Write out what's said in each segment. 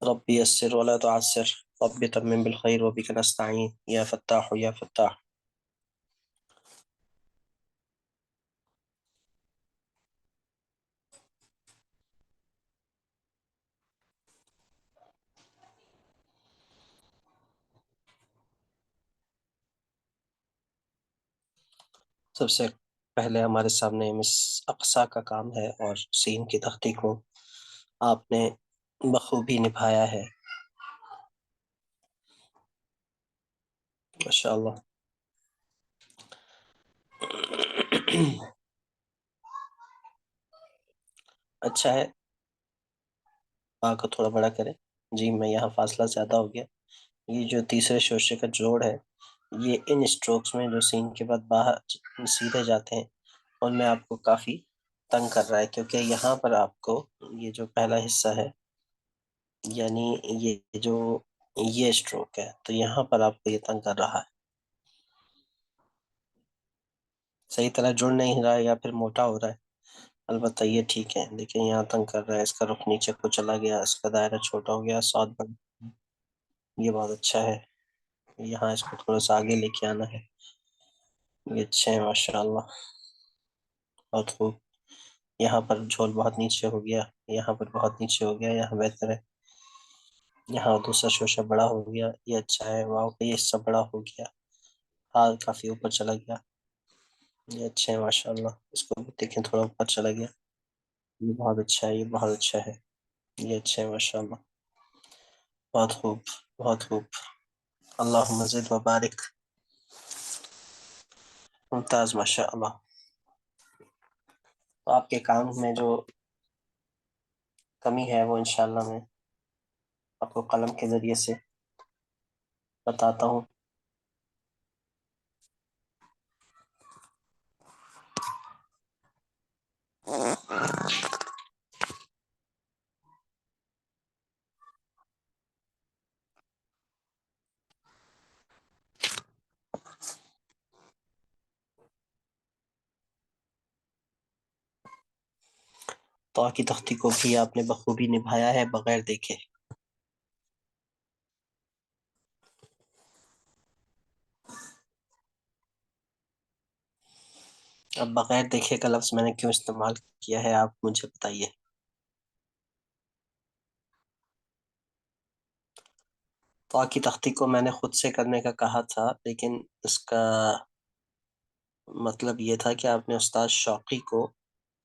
ربي يسر ولا تعسر ربي تمم بالخير وبك نستعين يا فتاح يا فتاح. سب سے پہلے ہمارے سامنے مس اقصا کا کام ہے اور سین کی تحقیق کو آپ نے بخوبی نبھایا ہے، ماشاءاللہ. اچھا ہے، آ کو تھوڑا بڑا کریں. جی میں یہاں فاصلہ زیادہ ہو گیا. یہ جو تیسرے شوشے کا جوڑ ہے یہ ان اسٹروکس میں جو سین کے بعد باہر سیدھے جاتے ہیں ان میں آپ کو کافی تنگ کر رہا ہے، کیونکہ یہاں پر آپ کو یہ جو پہلا حصہ ہے یعنی یہ اسٹروک ہے تو یہاں پر آپ کو یہ تنگ کر رہا ہے، صحیح طرح جڑ نہیں رہا ہے یا پھر موٹا ہو رہا ہے. البتہ یہ ٹھیک ہے، لیکن یہاں تنگ کر رہا ہے، اس کا رخ نیچے کو چلا گیا، اس کا دائرہ چھوٹا ہو گیا، ساتھ بڑھ. یہ بہت اچھا ہے. یہاں اس کو تھوڑا سا آگے لے کے آنا ہے. یہ اچھا ہے ماشاءاللہ، بہت خوب. یہاں پر جھول بہت نیچے ہو گیا، یہاں پر بہت نیچے ہو گیا، یہاں بہتر ہے. یہاں دوسرا شوشہ بڑا ہو گیا، یہ اچھا ہے. واؤ یہ حصہ بڑا ہو گیا، ہاتھ کافی اوپر چلا گیا، یہ اچھا ہے ماشاءاللہ. اس کو بھی دیکھیں تھوڑا اوپر چلا گیا، یہ بہت اچھا ہے، یہ بہت اچھا ہے، یہ اچھا ہے ماشاءاللہ. بہت خوب، بہت خوب. اللہم زد و بارک. ممتاز ماشاءاللہ. تو آپ کے کام میں جو کمی ہے وہ انشاءاللہ میں آپ کو قلم کے ذریعے سے بتاتا ہوں. تو کی تختی کو بھی آپ نے بخوبی نبھایا ہے بغیر دیکھے. اب بغیر دیکھے کا لفظ میں نے کیوں استعمال کیا ہے آپ مجھے بتائیے. تو کی تختی کو میں نے خود سے کرنے کا کہا تھا، لیکن اس کا مطلب یہ تھا کہ آپ نے استاد شوقی کو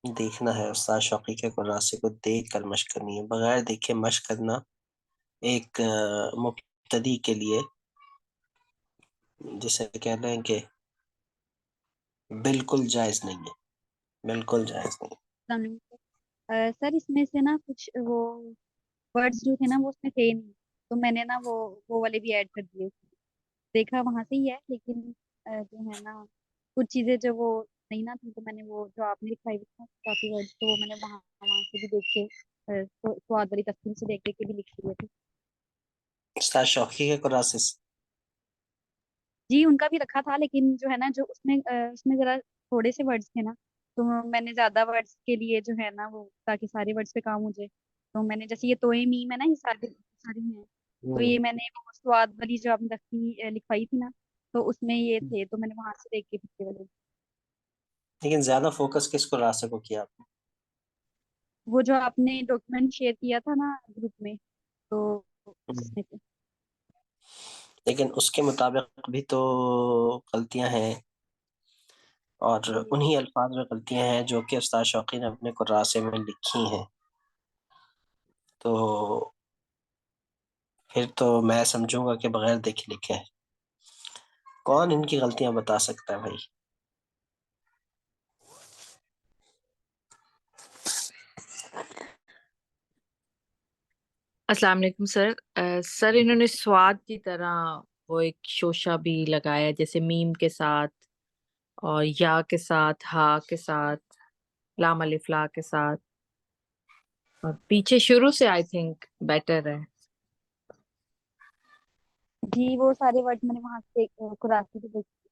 دیکھنا ہے، استاد شوقی کے کراسے کو دیکھ کر مشق کرنی ہے. بغیر دیکھے مشق کرنا ایک مبتدی کے لیے جسے کہہ رہے ہیں کہ بالکل جائز نہیں ہے، بالکل جائز نہیں. السلام علیکم سر، اس میں سے نا کچھ وہ ورڈز جو تھے نا وہ اس میں تھے نہیں، تو میں نے نا وہ والے بھی ایڈ کر دیے. دیکھا وہاں سے ہی ہے، لیکن جو ہے نا کچھ چیزیں جو وہ نہیں نا تھی، تو میں نے وہ جو آپ نے لکھائی ہوئی نا کافی ورڈز، تو وہ میں نے وہاں سے بھی دیکھ کے سواد والی تفصیل سے دیکھ کے بھی لکھ دیے تھے. استاد شوقی کے کراسس جی ان کا بھی رکھا تھا، لیکن جو ہے نا جو اس میں ذرا تھوڑے سے ورڈز تھے نا، تو میں نے زیادہ ورڈز کے لیے جو ہے نا وہ تاکہ سارے ورڈز پہ کام ہو جائے، تو میں نے جیسے یہ توئے میم ہے نا، یہ سارے ہیں، تو یہ میں نے وہ سواد والی جو آپ نے لکھوائی تھی نا، تو اس میں یہ تھے، تو میں نے وہاں سے دیکھ کے پچھلے والے لیکن زیادہ فوکس کس کو راستے کو کیا آپ نے؟ وہ جو آپ نے ڈاکومنٹ شیئر کیا تھا نا گروپ میں، تو اس میں تھے. لیکن اس کے مطابق بھی تو غلطیاں ہیں، اور جی انہی الفاظ میں غلطیاں ہیں جو کہ استاد شوقی نے اپنے کراسے میں لکھی ہیں. تو پھر تو میں سمجھوں گا کہ بغیر دیکھے لکھے ہیں. کون ان کی غلطیاں بتا سکتا ہے بھائی؟ السلام علیکم سر. سر انہوں نے سواد کی طرح وہ ایک شوشہ بھی لگایا، جیسے میم کے ساتھ اور یا کے ساتھ، ہا کے ساتھ، لام الف لا کے ساتھ، اور پیچھے شروع سے آئی تھنک بیٹر ہے. جی وہ سارے ورڈ میں نے وہاں سے خراسے سے دیکھے،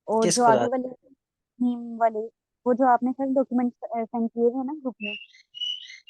اور کس جو کو آگے والے تھیم والے وہ جو آپ نے سر ڈاکومنٹ سینڈ کیے ہیں نا گروپ میں،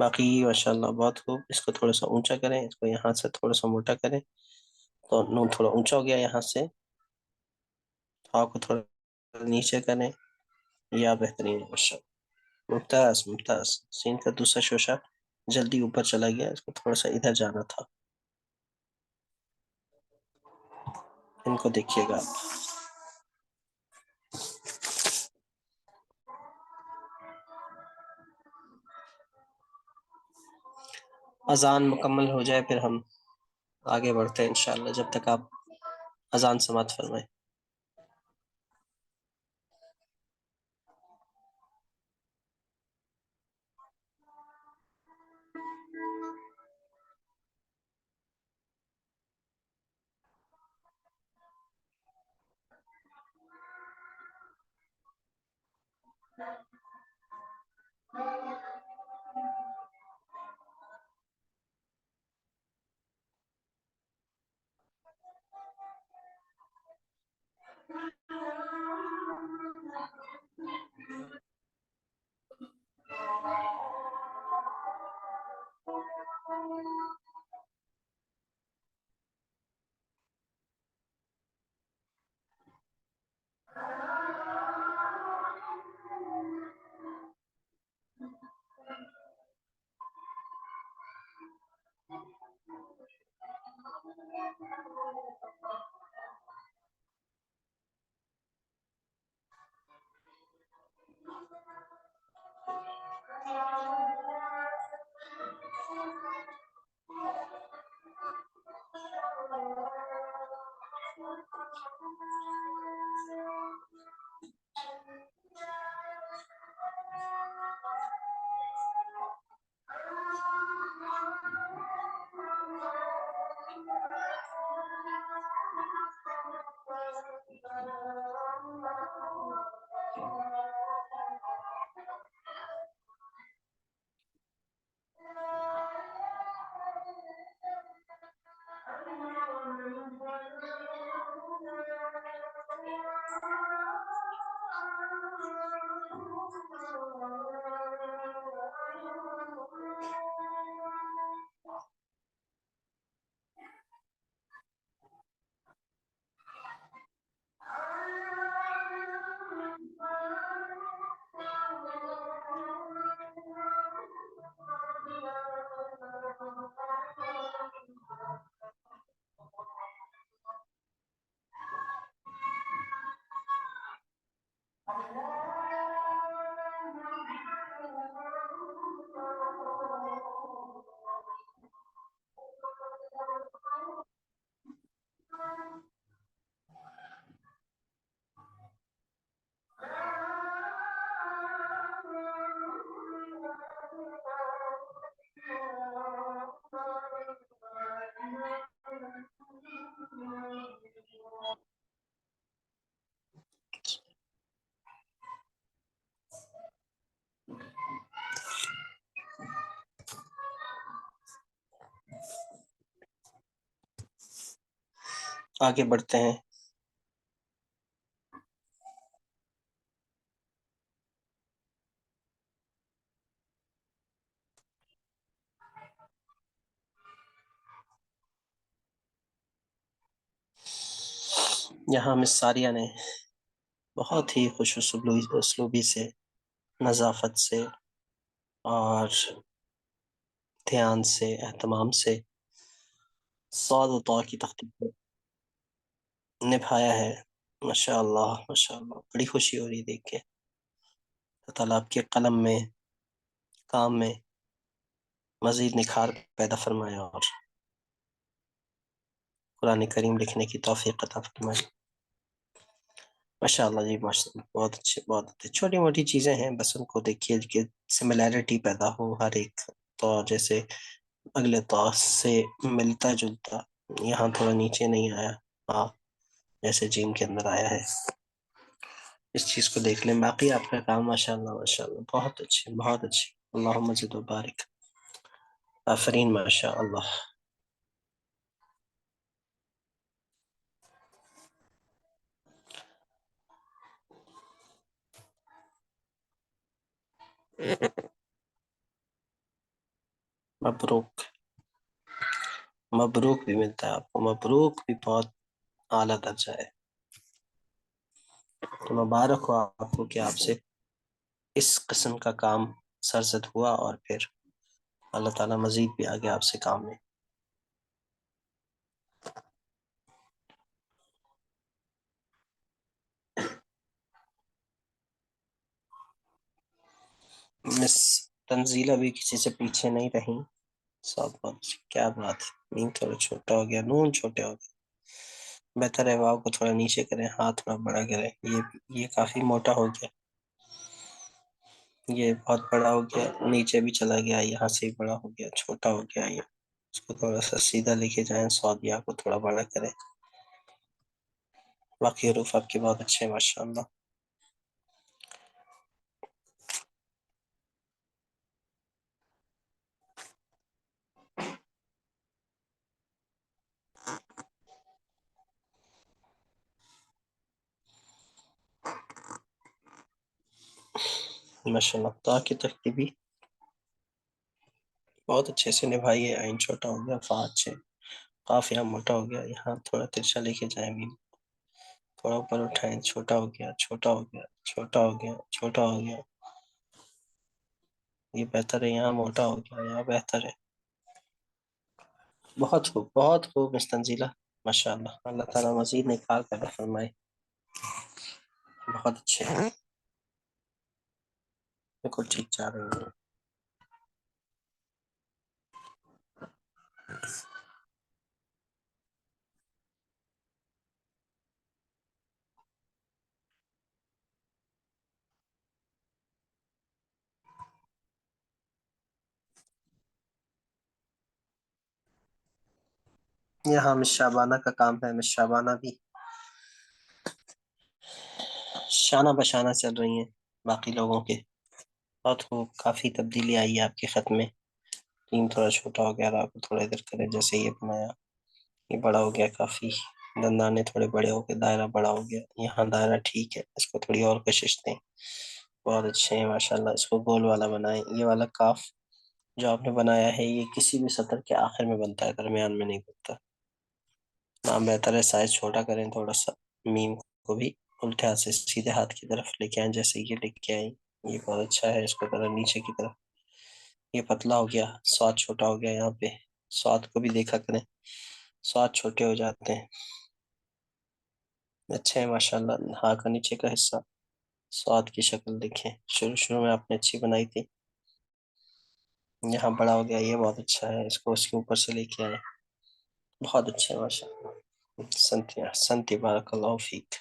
باقی ماشاءاللہ بہت خوب. اس کو تھوڑا سا اونچا کریں, اس کو یہاں سے تھوڑا سا موٹا کریں تو نون تھوڑا اونچا ہو گیا. یہاں سے ہاں کو تھوڑا نیچے کریں. یا بہترین ہے ماشاءاللہ. ممتاز ممتاز. سین کا دوسرا شوشہ جلدی اوپر چلا گیا, اس کو تھوڑا سا ادھر جانا تھا. ان کو دیکھیے گا آپ. اذان مکمل ہو جائے پھر ہم آگے بڑھتے ہیں انشاءاللہ, جب تک آپ اذان سماعت فرمائیں. آگے بڑھتے ہیں. یہاں مس ساریہ نے بہت ہی خوش اسلوبی سے, نظافت سے اور دھیان سے, اہتمام سے صاد و طا کی تختی کو نبھایا ہے. ماشاءاللہ ماشاءاللہ, بڑی خوشی ہو رہی دیکھ کے. اللہ تعالیٰ آپ کے قلم میں, کام میں مزید نکھار پیدا فرمائے اور قرآن کریم لکھنے کی توفیق عطا فرمائے. ماشاءاللہ جی ماشاءاللہ, بہت اچھے بہت اچھے. چھوٹی موٹی چیزیں ہیں, بس ان کو دیکھیے کہ سملیرٹی پیدا ہو ہر ایک تو, جیسے اگلے طاس سے ملتا جلتا. یہاں تھوڑا نیچے نہیں آیا, ہاں جیسے جیم کے اندر آیا ہے. اس چیز کو دیکھ لیں. باقی آپ کا کام ماشاءاللہ ماشاءاللہ بہت اچھے بہت اچھے. اللہم زد و بارک. آفرین ماشاءاللہ. مبروک، مبروک بھی ملتا ہے آپ کو، مبروک بھی بہت اعلیٰ درجہ ہے. تو مبارک ہو آپ کو کہ آپ سے اس قسم کا کام سرزد ہوا، اور پھر اللہ تعالیٰ مزید بھی آگے آپ سے کام میں. مس تنزیلہ بھی کسی سے پیچھے نہیں رہیں. سب کیا بات ہے، نیم تھوڑا چھوٹا ہو گیا، نون چھوٹے ہو گئے. بہتر ہے واو کو تھوڑا نیچے کریں، ہاتھ تھوڑا بڑا کریں. یہ کافی موٹا ہو گیا، یہ بہت بڑا ہو گیا، نیچے بھی چلا گیا، یہاں سے ہی بڑا ہو گیا، چھوٹا ہو گیا. یہ اس کو تھوڑا سا سیدھا لکھے جائیں، سعودیہ کو تھوڑا بڑا کریں. باقی حروف آپ کے بہت اچھے ہیں ماشاءاللہ. ماشاءاللہ تا کی ترتیبی بہت اچھے سے نبھائی ہے. عین چھوٹا ہو گیا، فا اچھے، قاف یہاں موٹا ہو گیا، یہاں تھوڑا ترچھا لے کے جائیں. میم تھوڑا اوپر اٹھائیں، چھوٹا ہو گیا، چھوٹا ہو گیا، چھوٹا ہو گیا، چھوٹا ہو گیا. یہ بہتر ہے، یہاں موٹا ہو گیا، یہاں بہتر ہے. بہت خوب، بہت خوب مستنزلہ، ماشاءاللہ. اللہ تعالیٰ مزید نکھار پیدا فرمائے. بہت اچھے ہیں، بالکل ٹھیک جا رہے ہیں. یہاں مس شابانہ کا کام ہے. مس شابانہ بھی شانہ بشانہ چل رہی ہیں باقی لوگوں کے. بہت خوب، کافی تبدیلی آئی ہے آپ کے خط میں. تین تھوڑا چھوٹا ہو گیا، راہ کو تھوڑا ادھر کرے، جیسے یہ بنایا یہ بڑا ہو گیا کافی. دندانے تھوڑے بڑے ہو گئے، دائرہ بڑا ہو گیا. یہاں دائرہ ٹھیک ہے، اس کو تھوڑی اور کشش دیں. بہت اچھے ہیں ماشاءاللہ. اس کو گول والا بنائیں. یہ والا کاف جو آپ نے بنایا ہے یہ کسی بھی سطر کے آخر میں بنتا ہے، درمیان میں نہیں بنتا. ہاں بہتر ہے سائز چھوٹا کریں تھوڑا سا. میم کو بھی الٹے ہاتھ سے سیدھے ہاتھ کی طرف لے کے آئیں، جیسے یہ لکھ کے آئیں. یہ بہت اچھا ہے. اس کو ذرا نیچے کی طرف. یہ پتلا ہو گیا، سواد چھوٹا ہو گیا. یہاں پہ سواد کو بھی دیکھا کریں، سواد چھوٹے ہو جاتے ہیں. اچھے ہیں ماشاءاللہ. ہاں کا نیچے کا حصہ سواد کی شکل دیکھیں، شروع میں آپ نے اچھی بنائی تھی. یہاں بڑا ہو گیا، یہ بہت اچھا ہے. اس کو اس کے اوپر سے لے کے آئیں. بہت اچھے ہیں ماشاءاللہ. سنتی بارک اللہ فیک.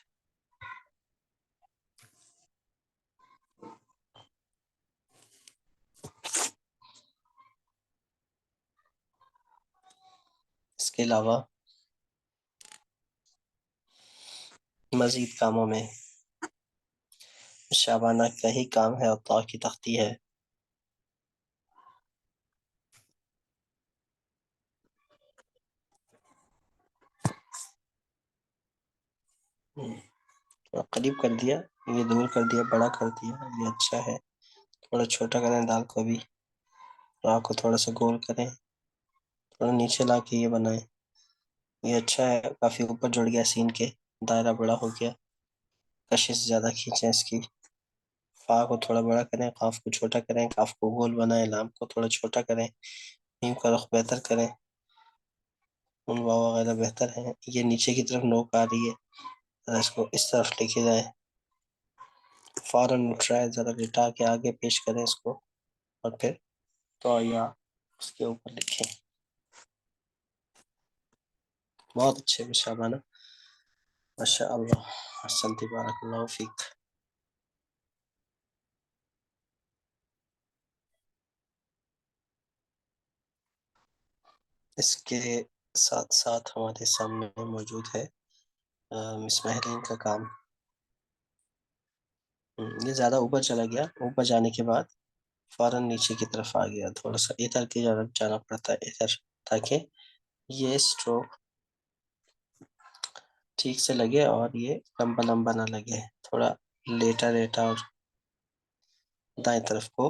اس کے علاوہ مزید کاموں میں شابانہ کا ہی کام ہے اور طا کی تختی ہے. تھوڑا قریب کر دیا، یہ دور کر دیا، بڑا کر دیا، یہ اچھا ہے. تھوڑا چھوٹا کریں دال کو بھی، راہ کو تھوڑا سا گول کریں، تھوڑا نیچے لا کے یہ بنائیں. یہ اچھا ہے، کافی اوپر جڑ گیا سین کے، دائرہ بڑا ہو گیا. کشش زیادہ کھینچیں اس کی. فا کو تھوڑا بڑا کریں، قاف کو چھوٹا کریں، قاف کو گول بنائیں، لام کو تھوڑا چھوٹا کریں، میم کا رخ بہتر کریں. واو وغیرہ بہتر ہیں. یہ نیچے کی طرف نوک آ رہی ہے، اس کو اس طرف لے کے جائیں. فوراً اٹھائے، ذرا لٹا کے آگے پیش کریں اس کو، اور پھر تو یا اس کے اوپر لکھیں. بہت اچھے شابانہ، ماشاء اللہ. احسنت بارک اللہ فیک. اس کے ساتھ ساتھ ہمارے سامنے موجود ہے مس مہرین کا کام. یہ زیادہ اوپر چلا گیا، اوپر جانے کے بعد فوراً نیچے کی طرف آ گیا. تھوڑا سا ادھر کی طرف جانا پڑتا ہے، ادھر، تاکہ یہ اسٹروک ٹھیک سے لگے اور یہ لمبا لمبا نہ لگے. تھوڑا لیٹا لیٹا اور دائیں طرف کو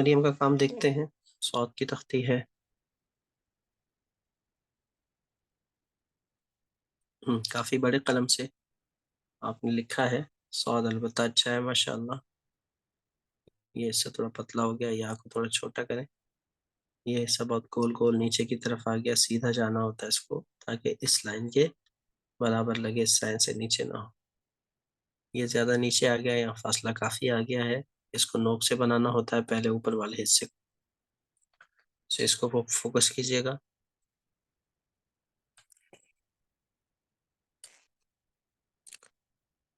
مریم کا کام دیکھتے ہیں. سعود کی تختی ہے. کافی بڑے قلم سے آپ نے لکھا ہے. سعود البتہ اچھا ہے ماشاءاللہ. یہ اس سے تھوڑا پتلا ہو گیا, یا کو تھوڑا چھوٹا کریں. یہ حصہ بہت گول گول نیچے کی طرف آ گیا, سیدھا جانا ہوتا ہے اس کو تاکہ اس لائن کے برابر لگے, اس لائن سے نیچے نہ ہو. یہ زیادہ نیچے آ گیا, یا فاصلہ کافی آ گیا ہے. اس کو نوک سے بنانا ہوتا ہے پہلے اوپر والے حصے کو. اس کو فوکس کیجئے گا.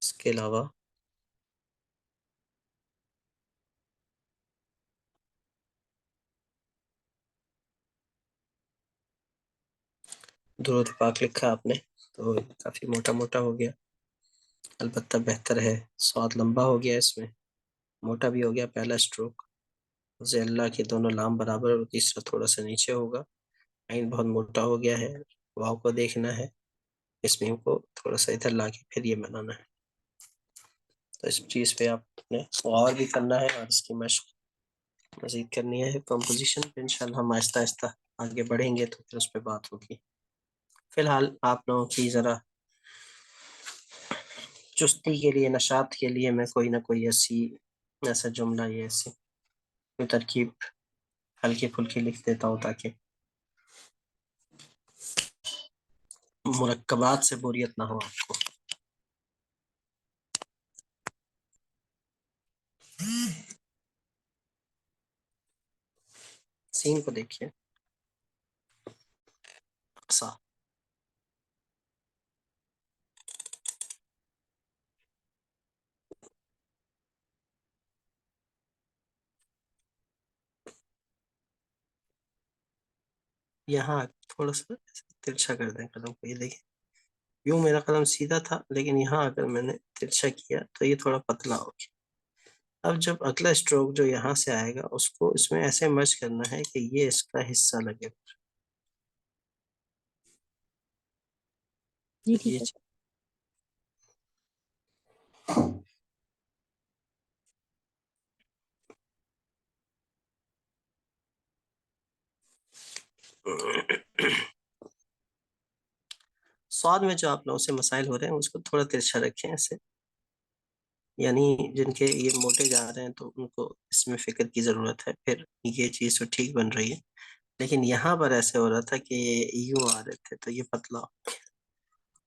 اس کے علاوہ درود پاک لکھا آپ نے تو کافی موٹا موٹا ہو گیا. البتہ بہتر ہے. سعود لمبا ہو گیا, اس میں موٹا بھی ہو گیا. پہلا اسٹروک اللہ کے دونوں لام برابر, اور تیسرا تھوڑا سا نیچے ہوگا. عین بہت موٹا ہو گیا ہے. واو کو دیکھنا ہے, اس میم کو تھوڑا سا ادھر لا کے پھر یہ بنانا ہے. تو اس چیز پہ آپ نے غور بھی کرنا ہے, اور اس کی مشق مزید کرنی ہے. کمپوزیشن پہ انشاءاللہ ہم آہستہ آہستہ آگے بڑھیں گے تو پھر اس پہ بات ہوگی. فی الحال آپ لوگوں کی ذرا چستی کے لیے, نشاط کے لیے میں کوئی نہ کوئی ایسا جملہ یا ایسی کوئی ترکیب ہلکی پھلکی لکھ دیتا ہوں تاکہ مرکبات سے بوریت نہ ہو آپ کو. سین کو دیکھیے. اقصا, یہاں تھوڑا سا ترچھا کر دیں قلم کو. یہ دیکھیں, یوں میرا قلم سیدھا تھا, لیکن یہاں اگر میں نے ترچھا کیا تو یہ تھوڑا پتلا ہو گیا. اب جب اگلا اسٹروک جو یہاں سے آئے گا اس کو اس میں ایسے مرج کرنا ہے کہ یہ اس کا حصہ لگے. جی یہ ٹھیک ہے. سواد میں جو آپ لوگوں سے مسائل ہو رہے ہیں اس کو تھوڑا ترچھا رکھیں ایسے, یعنی جن کے یہ موٹے جا رہے ہیں تو ان کو اس میں فکر کی ضرورت ہے. پھر یہ چیز تو ٹھیک بن رہی ہے, لیکن یہاں پر ایسے ہو رہا تھا کہ یہ یوں آ رہے تھے تو یہ پتلا.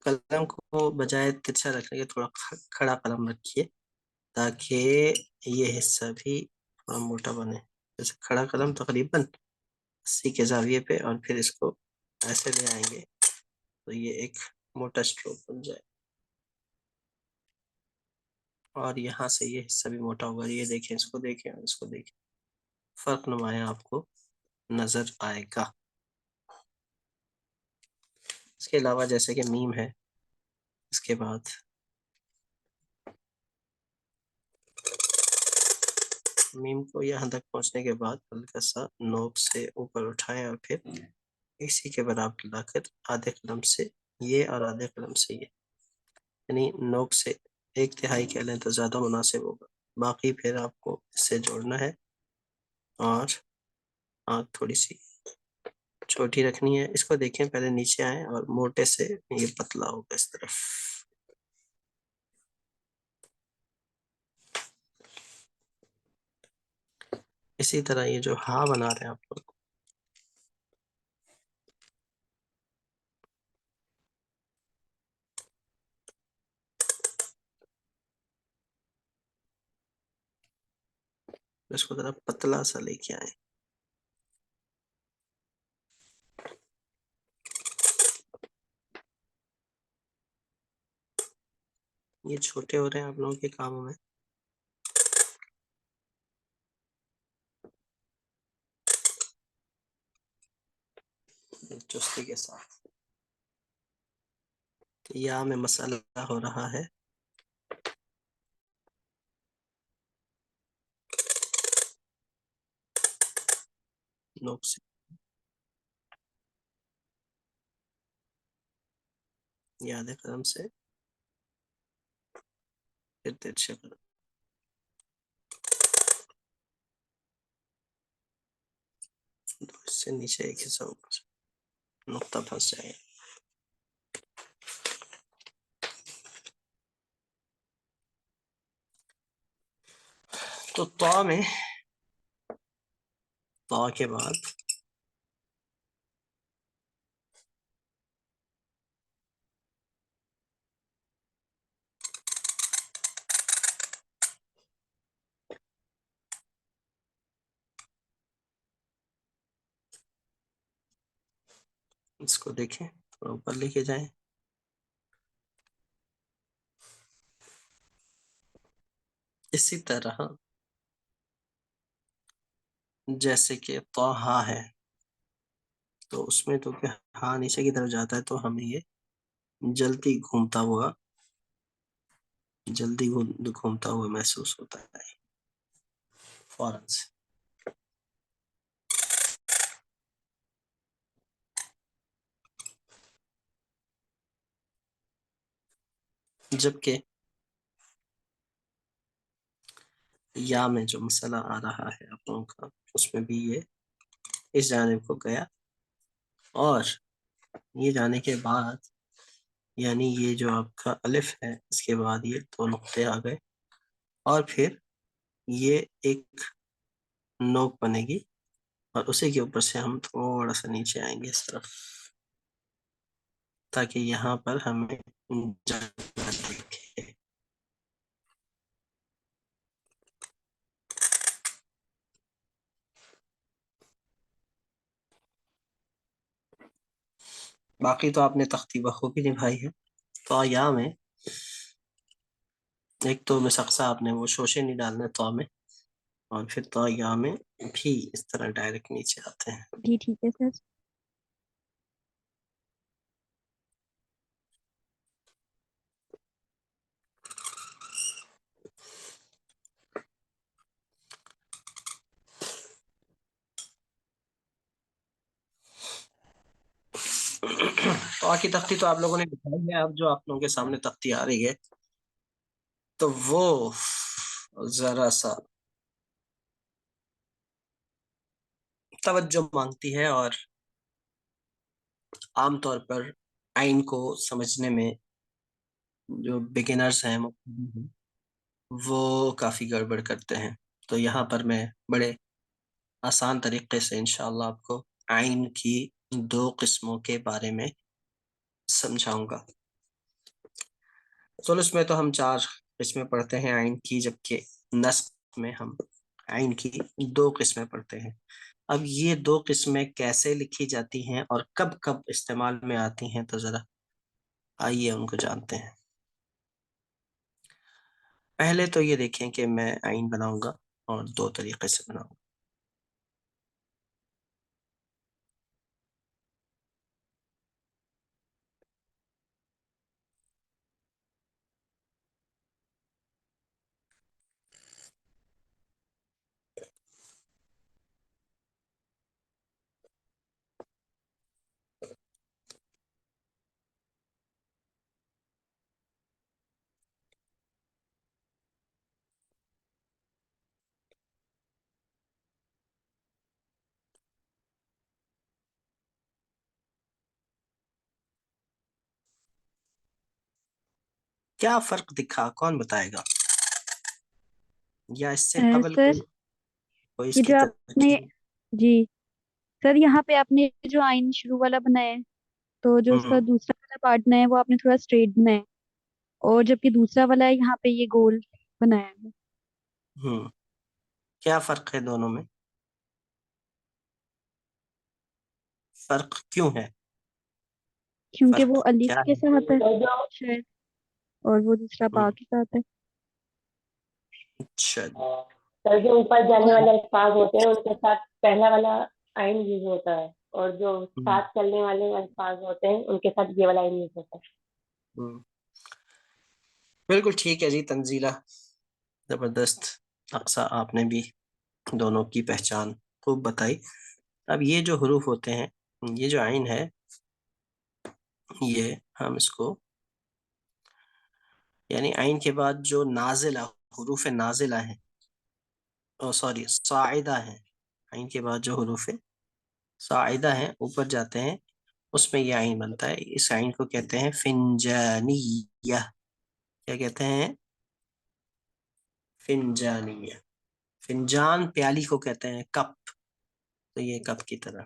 قلم کو بجائے ترچھا رکھنے کے تھوڑا کھڑا قلم رکھیے تاکہ یہ حصہ بھی تھوڑا موٹا بنے. جیسے کھڑا قلم تقریباً 80 کے زاویے پہ, اور پھر اس کو ایسے لے آئیں گے تو یہ ایک موٹا اسٹروک بن جائے. اور یہاں سے یہ حصہ بھی موٹا ہوگا. یہ دیکھیں, اس کو دیکھیں اور اس کو دیکھیں, فرق نمایاں آپ کو نظر آئے گا. اس کے علاوہ جیسے کہ میم ہے, اس کے بعد میم کو یہاں تک پہنچنے کے بعد ہلکا سا نوک سے اوپر اٹھائیں, اور پھر اسی کے برابر لا کر آدھے قلم سے یہ اور آدھے قلم سے یہ, یعنی نوک سے 1/3 کہہ لیں تو زیادہ مناسب ہوگا. باقی پھر آپ کو اس سے جوڑنا ہے, اور آنکھ تھوڑی سی چھوٹی رکھنی ہے. اس کو دیکھیں, پہلے نیچے آئیں اور موٹے سے یہ پتلا ہوگا اس طرف. اسی طرح یہ جو ہاں بنا رہے ہیں آپ لوگ, اس کو ذرا پتلا سا لے کے آئیں. یہ چھوٹے ہو رہے ہیں آپ لوگوں کے کاموں میں. چستی کے ساتھ یا میں مسئلہ ہو رہا ہے. نوک سے یا آدھے قلم سے پھر ترچھے قلم. اس سے نیچے ایک حصہ اوپر سے نقطہ پھنس جائے گا. تو طا میں طا کے بعد اس کو دیکھیں تھوڑا اوپر لے کے جائیں. اسی طرح جیسے کہ طا ہا ہے تو اس میں تو کہ ہاں نیچے کی طرف جاتا ہے تو ہمیں یہ جلدی گھومتا ہوا محسوس ہوتا ہے فوراً سے. جبکہ یا میں جو مسئلہ آ رہا ہے آپ لوگوں کا اس میں بھی یہ اس جانب کو گیا اور یہ جانے کے بعد یعنی یہ جو آپ کا الف ہے اس کے بعد یہ دو نقطے آ گئے اور پھر یہ ایک نوک بنے گی اور اسی کے اوپر سے ہم تھوڑا سا نیچے آئیں گے اس طرف تاکہ یہاں پر ہمیں جگہ دکھے. باقی تو آپ نے تختی بخوبی نبھائی ہے. تو یا میں ایک تو مسقسہ آپ نے وہ شوشے نہیں ڈالنے تو میں اور پھر تو یا میں بھی اس طرح ڈائریکٹ نیچے آتے ہیں. جی ٹھیک ہے سر. تو کی تختی تو آپ لوگوں نے دکھائی ہے. اب جو آپ لوگوں کے سامنے تختی آ رہی ہے تو وہ ذرا سا توجہ مانگتی ہے اور عام طور پر آئین کو سمجھنے میں جو بگنرز ہیں وہ کافی گڑبڑ کرتے ہیں. تو یہاں پر میں بڑے آسان طریقے سے انشاءاللہ آپ کو آئین کی دو قسموں کے بارے میں سمجھاؤں گا. ثلث میں تو ہم 4 قسمیں پڑھتے ہیں آئین کی جبکہ نسق میں ہم آئین کی 2 قسمیں پڑھتے ہیں. اب یہ 2 قسمیں کیسے لکھی جاتی ہیں اور کب کب استعمال میں آتی ہیں تو ذرا آئیے ان کو جانتے ہیں. پہلے تو یہ دیکھیں کہ میں آئین بناؤں گا اور 2 طریقے سے بناؤں گا. کیا فرق دکھا کون بتائے گا یا اس سے قبل سر کوئی اس یہ کی جو آپ نے ترکیب؟ جی سر یہاں پہ آپ نے جو آئین شروع والا بنایا ہے تو جو اس کا دوسرا والا پارٹ بنایا ہے وہ آپ نے تھوڑا اسٹریٹ بنایا ہے اور جبکہ دوسرا والا ہے یہاں پہ یہ گول بنایا ہے. کیا فرق ہے دونوں میں؟ فرق کیوں ہے؟ کیونکہ وہ فرق الف کیا کے ہے؟ ساتھ ہے شاید اور وہ دوسرا با کے ساتھ ہے. اچھا سر جو اوپر جانے والے الفاظ ہوتے ہیں ان کے ساتھ پہلا والا آئین یوز ہوتا ہے اور جو ساتھ چلنے والے الفاظ ہوتے ہیں ان کے ساتھ یہ والا آئین یوز ہوتا ہے. بالکل ٹھیک ہے جی تنزیلہ زبردست. اقصا آپ نے بھی دونوں کی پہچان خوب بتائی. اب یہ جو حروف ہوتے ہیں یہ جو آئین ہے یہ ہم اس کو یعنی آئین کے بعد جو نازلہ حروف نازلہ ہیں سوری صاعدہ ہیں. آئین کے بعد جو حروف صاعدہ ہیں، اوپر جاتے ہیں، اس میں یہ عین بنتا ہے. اس عین کو کہتے ہیں فنجانیہ. کیا کہتے ہیں؟ فنجانیہ. فنجان پیالی کو کہتے ہیں کپ، تو یہ کپ کی طرح.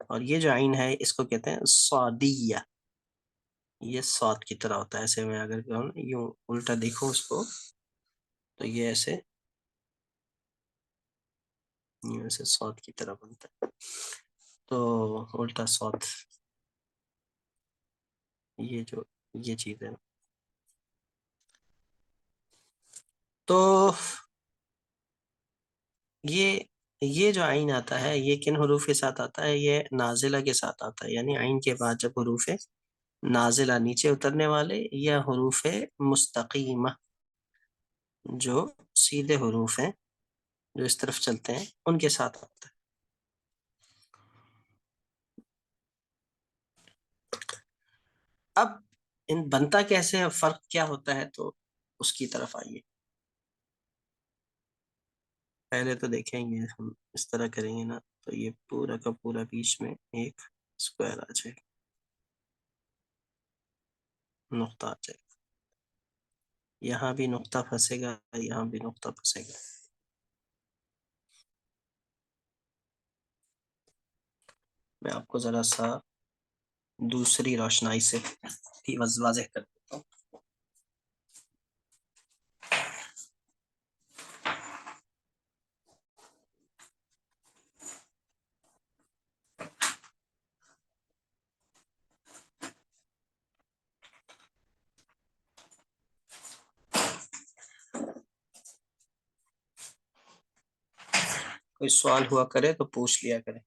اور یہ جو عین ہے اس کو کہتے ہیں صادیہ. یہ صاد کی طرح ہوتا ہے. ایسے میں اگر یوں الٹا دیکھو اس کو تو یہ ایسے یوں ایسے صاد کی طرح بنتا ہے. تو الٹا صاد یہ چیز ہے. تو یہ جو عین آتا ہے یہ کن حروف کے ساتھ آتا ہے؟ یہ نازلہ کے ساتھ آتا ہے. یعنی عین کے بعد جب حروف نازلہ نیچے اترنے والے یا حروف مستقیمہ جو سیدھے حروف ہیں جو اس طرف چلتے ہیں ان کے ساتھ آتا ہے. اب ان بنتا کیسے ہے، فرق کیا ہوتا ہے، تو اس کی طرف آئیے. پہلے تو دیکھیں گے ہم اس طرح کریں گے نا تو یہ پورا کا پورا بیچ میں ایک اسکوائر آ جائے، نقطہ آ جائے. یہاں بھی نقطہ پھنسے گا، یہاں بھی نقطہ پھنسے گا. میں آپ کو ذرا سا دوسری روشنائی سے بھی واضح کر دیتا ہوں. کوئی سوال ہوا کرے تو پوچھ لیا کرے.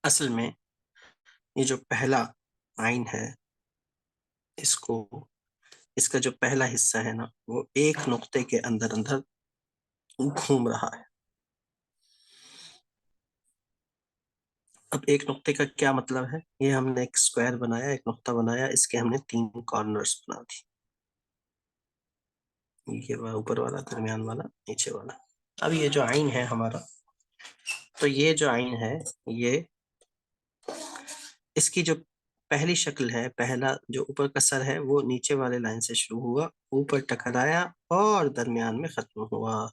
اصل میں یہ جو پہلا عین ہے اس کا جو پہلا حصہ ہے نا وہ ایک نقطے کے اندر اندر گھوم رہا ہے. اب ایک نقطے کا کیا مطلب ہے؟ یہ ہم نے ایک سکوائر بنایا، ایک نقطہ بنایا، اس کے ہم نے 3 کارنرز بنا دی. یہ اوپر والا، درمیان والا، نیچے والا. اب یہ جو عین ہے ہمارا، تو یہ جو عین ہے یہ اس کی جو پہلی شکل ہے، پہلا جو اوپر کا سر ہے وہ نیچے والے لائن سے شروع ہوا، اوپر ٹکرایا اور درمیان میں ختم ہوا.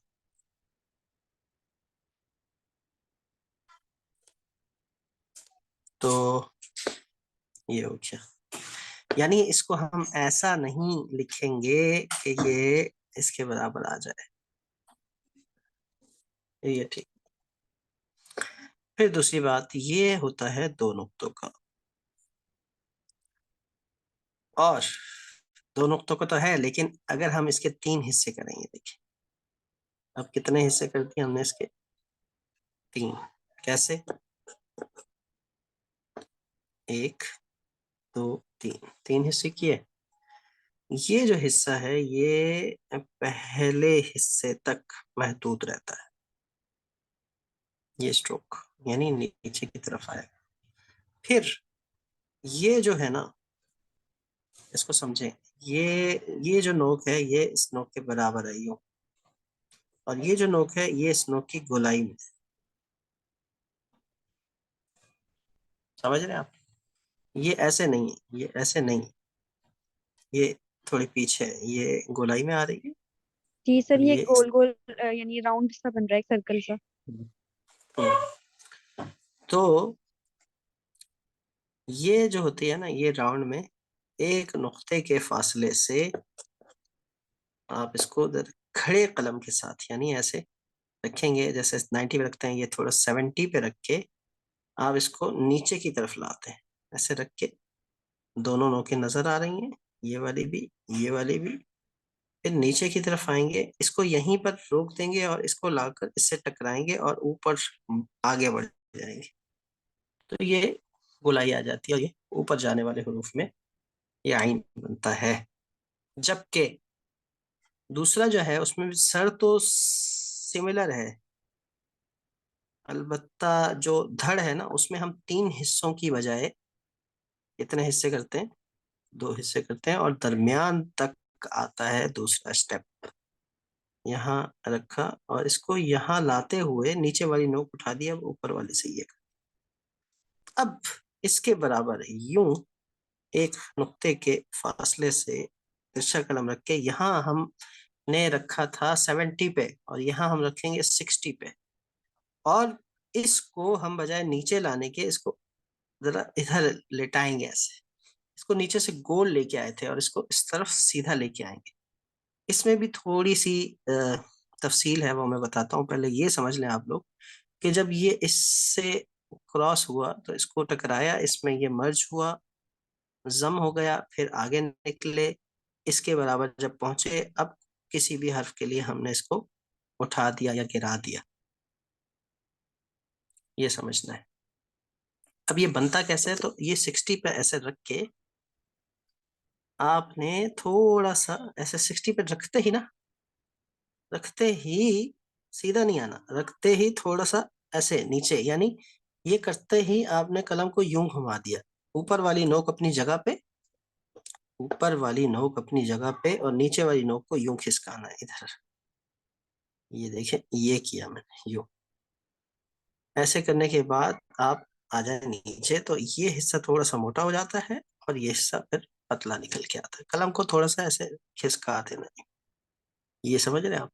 تو یہ ہو گیا. یعنی اس کو ہم ایسا نہیں لکھیں گے کہ یہ اس کے برابر آ جائے. یہ ٹھیک. پھر دوسری بات یہ ہوتا ہے 2 نقطوں کا، اور 2 نقطوں کا تو ہے لیکن اگر ہم اس کے 3 حصے کریں گے، دیکھیں اب کتنے حصے کر دیے ہم نے اس کے 3. کیسے؟ 1 2 3 حصے کیے. یہ جو حصہ ہے یہ پہلے حصے تک محدود رہتا ہے، یہ اسٹروک یعنی نیچے کی طرف آئے. پھر یہ جو ہے نا اس کو سمجھیں، یہ جو نوک ہے یہ اس نوک کے برابر ہے یوں، اور یہ جو نوک ہے یہ اس نوک کی گولائی میں. سمجھ رہے ہیں آپ؟ یہ ایسے نہیں ہے، یہ ایسے نہیں، یہ تھوڑی پیچھے ہے، یہ گولائی میں آ رہی ہے جی سر، اور یہ یہ گول گول یعنی راؤنڈ سا بن رہا ہے، سرکل سا. تو یہ جو ہوتی ہے نا یہ راؤنڈ میں ایک نقطے کے فاصلے سے آپ اس کو کھڑے قلم کے ساتھ یعنی ایسے رکھیں گے، جیسے 90 پہ رکھتے ہیں، یہ تھوڑا 70 پہ رکھ کے آپ اس کو نیچے کی طرف لاتے ہیں. ایسے رکھ کے دونوں نوکیں نظر آ رہی ہیں، یہ والی بھی یہ والی بھی. پھر نیچے کی طرف آئیں گے، اس کو یہیں پر روک دیں گے اور اس کو لا کر اس سے ٹکرائیں گے اور اوپر آگے بڑھ جائیں گے. تو یہ گولائی آ جاتی ہے اور یہ اوپر جانے والے حروف میں یہ عین بنتا ہے. جبکہ دوسرا جو ہے اس میں بھی سر تو سملر ہے، البتہ جو دھڑ ہے نا اس میں ہم 3 حصوں کی بجائے کتنے حصے کرتے ہیں؟ 2 حصے کرتے ہیں، اور درمیان تک آتا ہے دوسرا اسٹیپ. یہاں رکھا اور اس کو یہاں لاتے ہوئے نیچے والی نوک اٹھا دیا، اوپر والے سے یہ. اب اس کے برابر یوں ایک نقطے کے فاصلے سے ترچھا قلم رکھ کے یہاں ہم نے رکھا تھا 70 پہ، اور یہاں ہم رکھیں گے 60 پہ، اور اس کو ہم بجائے نیچے لانے کے اس کو ذرا ادھر لٹائیں گے ایسے. اس کو نیچے سے گول لے کے آئے تھے اور اس کو اس طرف سیدھا لے کے آئیں گے. اس میں بھی تھوڑی سی تفصیل ہے، وہ میں بتاتا ہوں. پہلے یہ سمجھ لیں آپ لوگ کہ جب یہ اس سے کراس ہوا تو اس کو ٹکرایا، اس میں یہ مرج ہوا، ضم ہو گیا، پھر آگے نکلے، اس کے برابر جب پہنچے، اب کسی بھی حرف کے لیے ہم نے اس کو اٹھا دیا یا گرا دیا. یہ سمجھنا ہے. اب یہ بنتا کیسے ہے؟ تو یہ 60 پہ ایسے رکھ کے آپ نے تھوڑا سا ایسے 60 پہ رکھتے ہی نا، رکھتے ہی سیدھا نہیں آنا، رکھتے ہی تھوڑا سا ایسے نیچے، یعنی یہ کرتے ہی آپ نے قلم کو یوں گھما دیا. اوپر والی نوک اپنی جگہ پہ، اوپر والی نوک اپنی جگہ پہ، اور نیچے والی نوک کو یوں کھسکانا ہے ادھر. یہ دیکھیں، یہ کیا میں نے یوں. ایسے کرنے کے بعد آپ آ جائیں نیچے تو یہ حصہ تھوڑا سا موٹا ہو جاتا ہے اور یہ حصہ پھر پتلا نکل کے آتا ہے. قلم کو تھوڑا سا ایسے کھسکا دینا. یہ سمجھ رہے ہیں آپ؟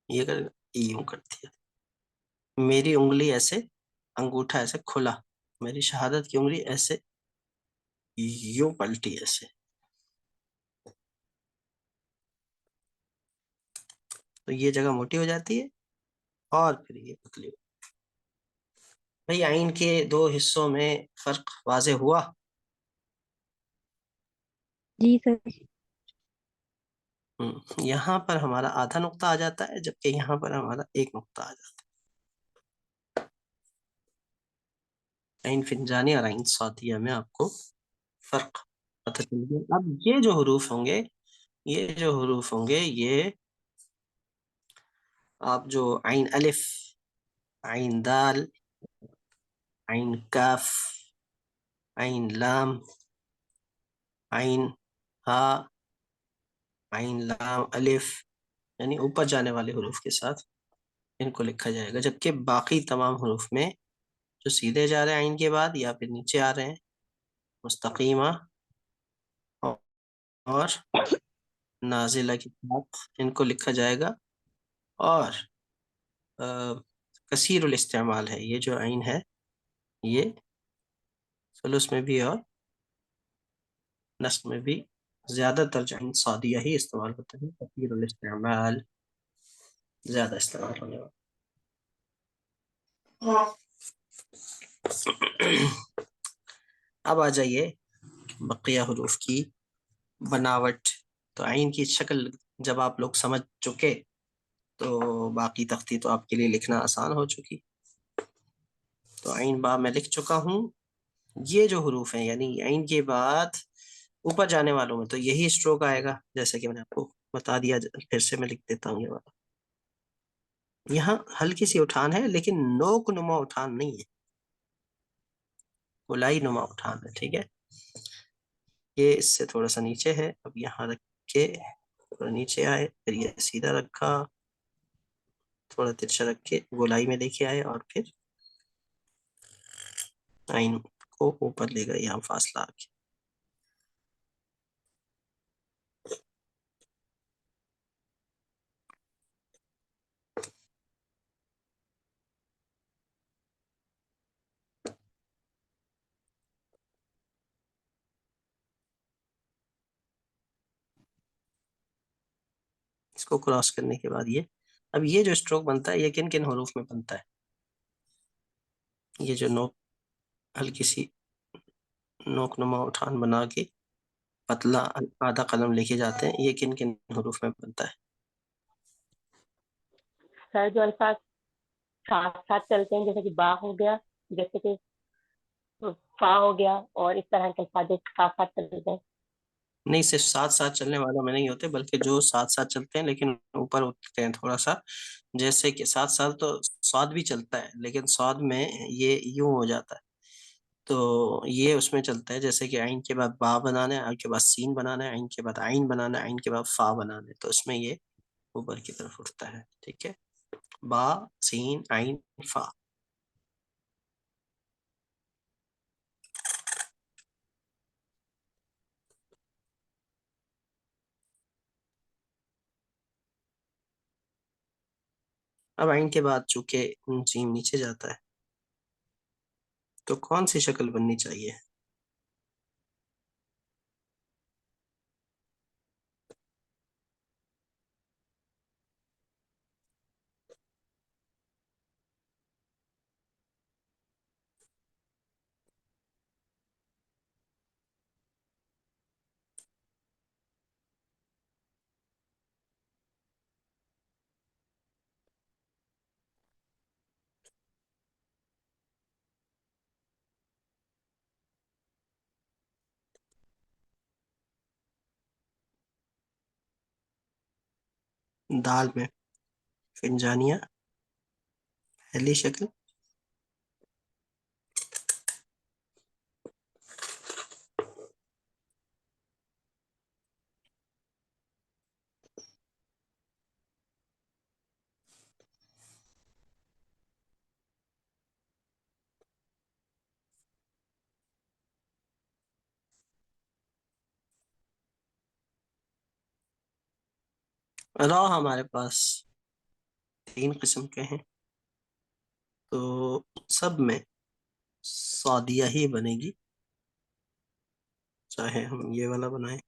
یہ کر یوں کرتی ہے. میری انگلی ایسے، انگوٹھا ایسے کھلا، میری شہادت کی انگلی ایسے یوں پلٹی ایسے. تو یہ جگہ موٹی ہو جاتی ہے اور پھر یہ پتلی. بھئی آئین کے 2 حصوں میں فرق واضح ہوا؟ جی سر. یہاں پر ہمارا آدھا نقطہ آ جاتا ہے، جبکہ یہاں پر ہمارا 1 نقطہ آ جاتا ہے. عین فنجانی اور عین صادیہ میں آپ کو فرق پتہ چل گیا. اب یہ جو حروف ہوں گے، یہ آپ جو عین الف، عین دال، عین کاف، عین لام، عین ہا، عین لام الف، یعنی اوپر جانے والے حروف کے ساتھ ان کو لکھا جائے گا. جبکہ باقی تمام حروف میں جو سیدھے جا رہے ہیں عین کے بعد یا پھر نیچے آ رہے ہیں مستقیمہ اور نازلہ کے ساتھ، ان کو لکھا جائے گا. اور کثیر الاستعمال ہے یہ جو عین ہے، یہ ثلث میں بھی اور نصب میں بھی زیادہ تر عین صادیہ ہی استعمال ہوتا ہے. کثیر الاستعمال، زیادہ استعمال ہونے والا. اب آ جائیے بقیہ حروف کی بناوٹ. تو عین کی شکل جب آپ لوگ سمجھ چکے تو باقی تختی تو آپ کے لیے لکھنا آسان ہو چکی. تو عین با میں لکھ چکا ہوں. یہ جو حروف ہیں یعنی عین کے بعد اوپر جانے والوں میں تو یہی اسٹروک آئے گا، جیسے کہ میں نے آپ کو بتا دیا. پھر سے میں لکھ دیتا ہوں. یہ والا یہاں ہلکی سی اٹھان ہے، لیکن نوک نما اٹھان نہیں ہے، گولائی نما اٹھان ہے. ٹھیک ہے، یہ اس سے تھوڑا سا نیچے ہے. اب یہاں رکھ کے تھوڑا نیچے آئے، پھر یہ سیدھا رکھا، تھوڑا ترچھا رکھ کے گولائی میں لے کے آئے، اور پھر عین کو اوپر لے گئے یہاں فاصلہ آ کے. اس کو کراس کرنے کے بعد اب یہ جو اسٹروک بنتا ہے یہ کن کن حروف میں بنتا ہے؟ یہ جو نوک ہلکی سی نوک نما اٹھان بنا کے پتلا آدھا قلم لے کے جاتے ہیں، یہ کن کن حروف میں بنتا ہے؟ سر جو الفاظ ساتھ ساتھ چلتے ہیں، جیسے کہ با ہو گیا، جیسے کہ فا ہو گیا، اور اس طرح کے الفاظ جو ساتھ ساتھ چلتے ہیں. نہیں، صرف ساتھ ساتھ چلنے والوں میں نہیں ہوتے، بلکہ جو ساتھ ساتھ چلتے ہیں لیکن اوپر اٹھتے ہیں تھوڑا سا. جیسے کہ ساتھ ساتھ تو سواد بھی چلتا ہے، لیکن سواد میں یہ یوں ہو جاتا ہے. تو یہ اس میں چلتا ہے جیسے کہ عین کے بعد با بنانا ہے، عین کے بعد سین بنانا ہے، عین کے بعد عین بنانا ہے، عین کے بعد فا بنانا ہے، تو اس میں یہ اوپر کی طرف اٹھتا ہے. ٹھیک ہے، با سین عین فا. اب عین کے بعد چونکہ جیم نیچے جاتا ہے تو کون سی شکل بننی چاہیے؟ دال میں فنجانیہ پہلی شکل. را ہمارے پاس 3 قسم کے ہیں، تو سب میں سعودیہ ہی بنے گی، چاہے ہم یہ والا بنائیں،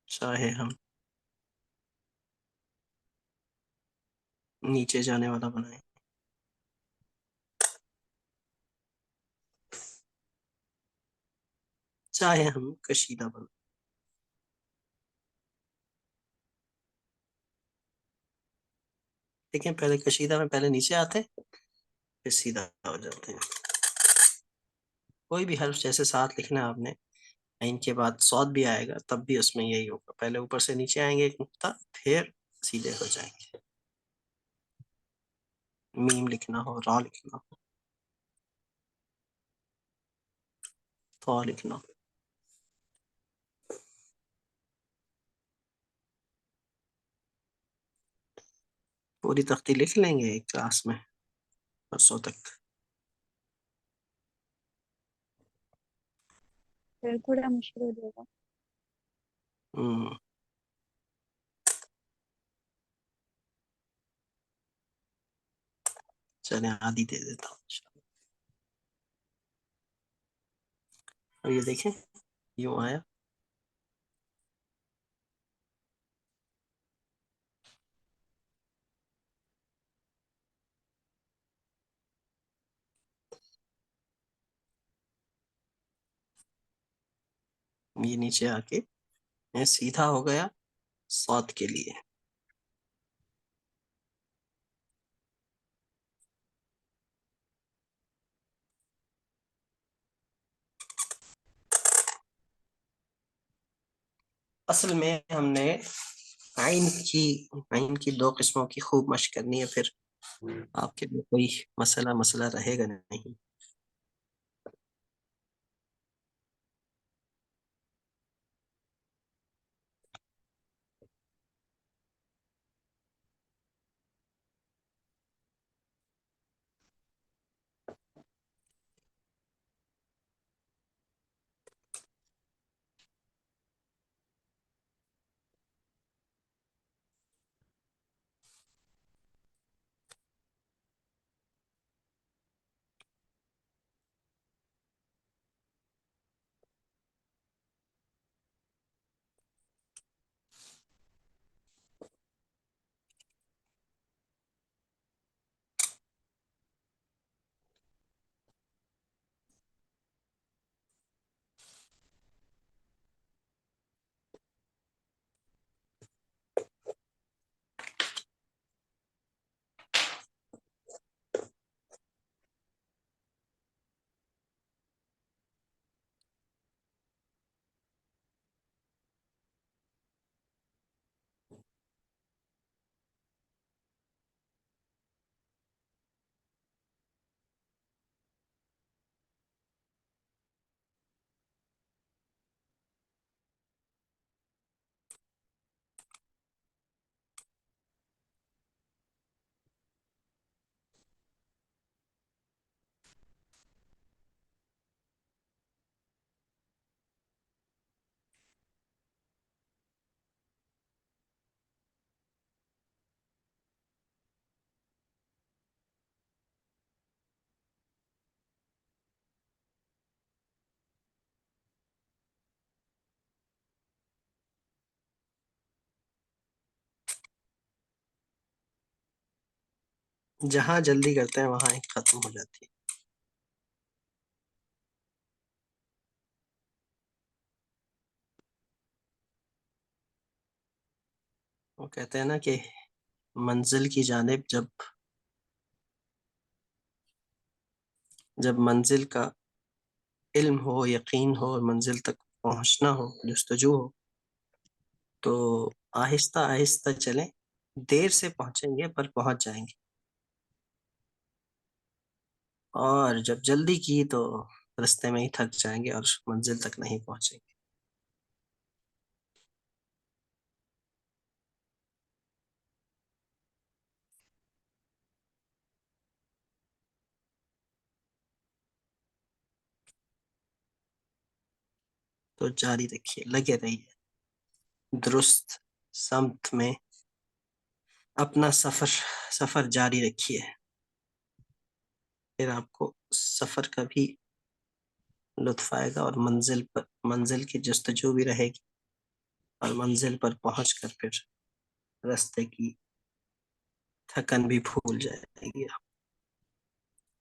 چاہے ہم نیچے جانے والا بنائیں. چاہے ہم کشیدہ بنائیں. لیکن پہلے کشیدہ میں پہلے نیچے آتے ہیں پھر سیدھا ہو جاتے ہیں. کوئی بھی حرف جیسے ساتھ لکھنا ہے آپ نے، عین کے بعد صاد بھی آئے گا تب بھی اس میں یہی ہوگا، پہلے اوپر سے نیچے آئیں گے ایک نقطہ پھر سیدھے ہو جائیں گے. میم لکھنا ہو، را لکھنا ہو، طا لکھنا ہو. پوری تختی لکھ لیں گے ایک کلاس میں پرسوں تک. پھر تھوڑا مشکل ہو جائے گا. ہم، چلیں آدھی دے دیتا ہوں. اور یہ دیکھیں یوں آیا. یہ نیچے آ کے یہ سیدھا ہو گیا صاد کے لیے. اصل میں ہم نے عین کی 2 قسموں کی خوب مشق کرنی ہے، پھر آپ کے لیے کوئی مسئلہ رہے گا نہیں. جہاں جلدی کرتے ہیں وہاں ایک ختم ہو جاتی ہے. وہ کہتے ہیں نا کہ منزل کی جانب جب منزل کا علم ہو، یقین ہو، منزل تک پہنچنا ہو، جستجو ہو، تو آہستہ آہستہ چلیں. دیر سے پہنچیں گے پر پہنچ جائیں گے، اور جب جلدی کی تو رستے میں ہی تھک جائیں گے اور منزل تک نہیں پہنچیں گے. تو جاری رکھیے، لگے رہیے درست سمت میں، اپنا سفر جاری رکھیے. پھر آپ کو سفر کا بھی لطف آئے گا، اور منزل کی جستجو بھی رہے گی، اور منزل پر پہنچ کر پھر راستے کی تھکن بھی بھول جائے گی.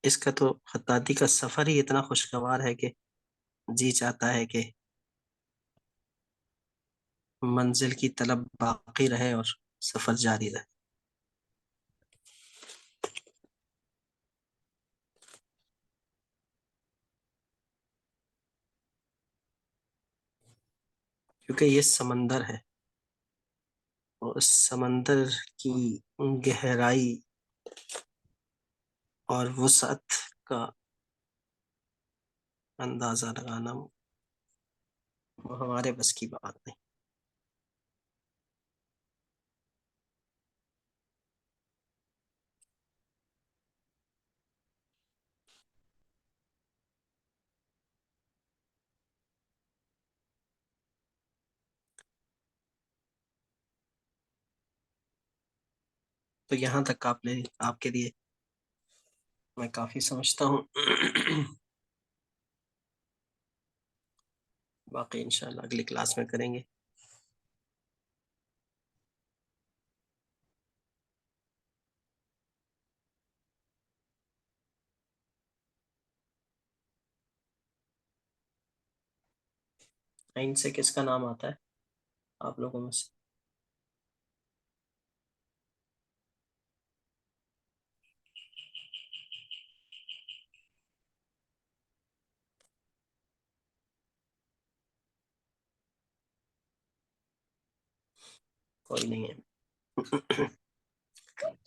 اس کا تو خطاطی کا سفر ہی اتنا خوشگوار ہے کہ جی چاہتا ہے کہ منزل کی طلب باقی رہے اور سفر جاری رہے. کیونکہ یہ سمندر ہے، اور اس سمندر کی گہرائی اور وسعت کا اندازہ لگانا وہ ہمارے بس کی بات نہیں. تو یہاں تک آپ کے لیے میں کافی سمجھتا ہوں. باقی انشاءاللہ اگلی کلاس میں کریں گے. عین سے کس کا نام آتا ہے آپ لوگوں میں سے؟ کوئی نہیں ہے.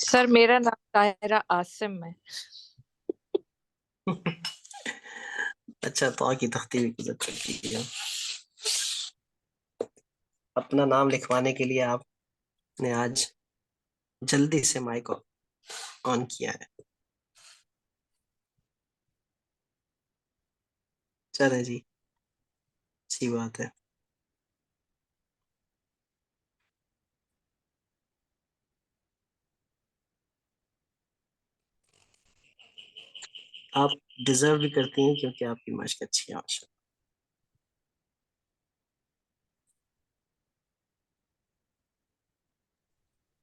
سر میرا نام طاہرہ عاصم ہے. اچھا، تو کی تختی بھی گزر کرتی ہے. اپنا نام لکھوانے کے لیے آپ نے آج جلدی سے مائک آن کیا ہے. چلے جی، اچھی بات ہے. آپ ڈیزرو بھی کرتی ہیں کیونکہ آپ کی مشق اچھی ہے ماشاء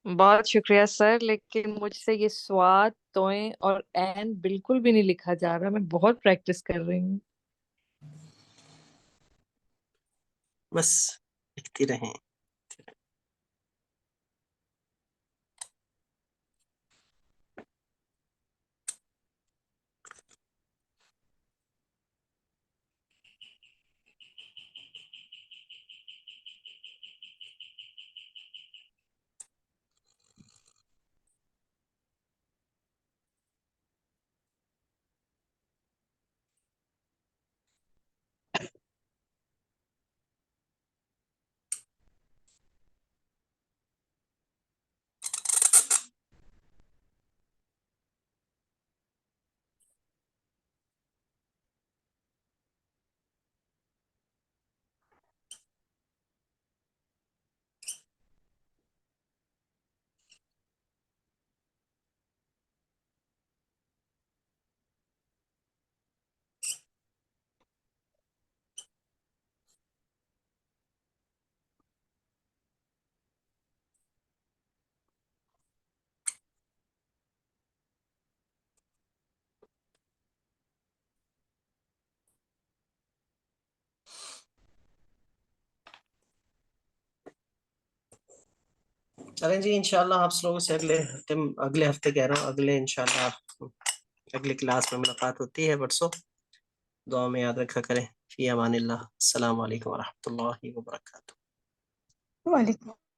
بہت شکریہ سر، لیکن مجھ سے یہ سواد توئیں اور عین بالکل بھی نہیں لکھا جا رہا. میں بہت پریکٹس کر رہی ہوں. اللہ. بس لکھتی رہیں. چلیں جی انشاءاللہ آپ لوگوں سے اگلے ہفتے کہہ رہا ہوں، انشاءاللہ اگلی کلاس میں ملاقات ہوتی ہے پرسوں. دعا میں یاد رکھا کریں. فی امان اللہ. السلام علیکم ورحمۃ اللہ وبرکاتہ. وعلیکم